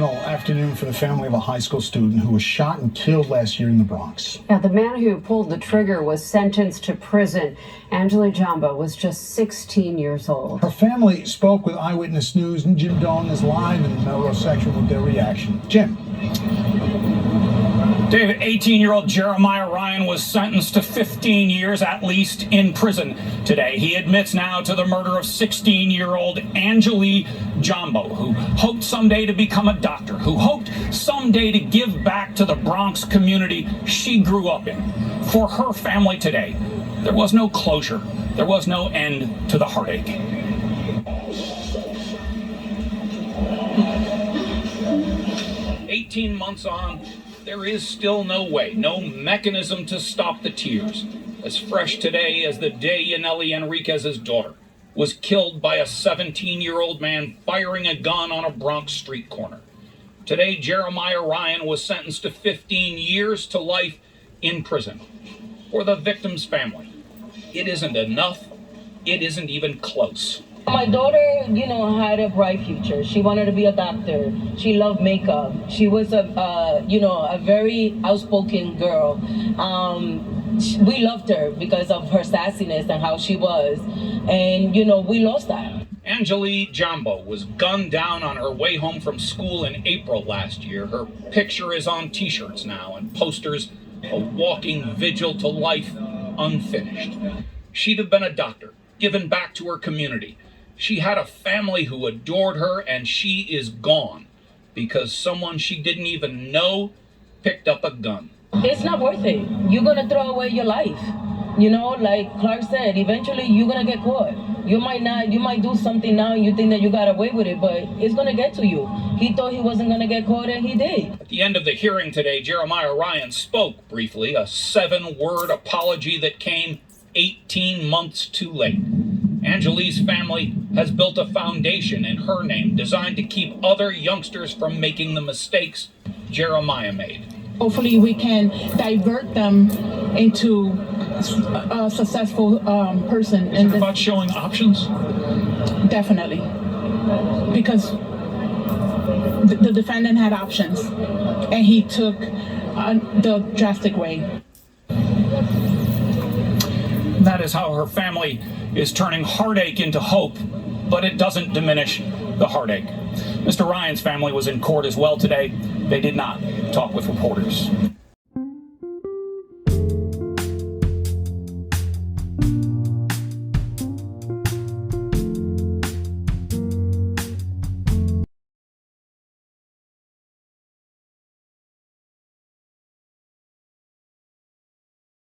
emotional afternoon for the family of a high school student who was shot and killed last year in the Bronx. Yeah, the man who pulled the trigger was sentenced to prison. Angela Jumbo was just 16 years old. Her family spoke with Eyewitness News, and Jim Doan is live in the Melrose section with their reaction. Jim. David, 18-year-old Jeremiah Ryan was sentenced to 15 years at least in prison today. He admits now to the murder of 16-year-old Angela Jumbo, who hoped someday to become a doctor, who hoped someday to give back to the Bronx community she grew up in. For her family today, there was no closure. There was no end to the heartache. 18 months on, there is still no way, no mechanism to stop the tears. As fresh today as the day Yaneli Enriquez's daughter was killed by a 17-year-old man firing a gun on a Bronx street corner. Today, Jeremiah Ryan was sentenced to 15 years to life in prison. For the victim's family, it isn't enough. It isn't even close. My daughter, had a bright future. She wanted to be a doctor. She loved makeup. She was a very outspoken girl. We loved her because of her sassiness and how she was. And, we lost that. Angela Jumbo was gunned down on her way home from school in April last year. Her picture is on t-shirts now and posters, a walking vigil to life unfinished. She'd have been a doctor, given back to her community. She had a family who adored her, and she is gone because someone she didn't even know picked up a gun. It's not worth it. You're going to throw away your life. Like Clark said, eventually you're going to get caught. You might do something now and you think that you got away with it, but it's going to get to you. He thought he wasn't going to get caught, and he did. At the end of the hearing today, Jeremiah Ryan spoke briefly, a 7-word apology that came 18 months too late. Angela's family has built a foundation in her name designed to keep other youngsters from making the mistakes Jeremiah made. Hopefully we can divert them into a successful person. Is it about showing options? Definitely. Because the defendant had options, and he took the drastic way. That is how her family is turning heartache into hope, but it doesn't diminish the heartache. Mr. Ryan's family was in court as well today. They did not talk with reporters.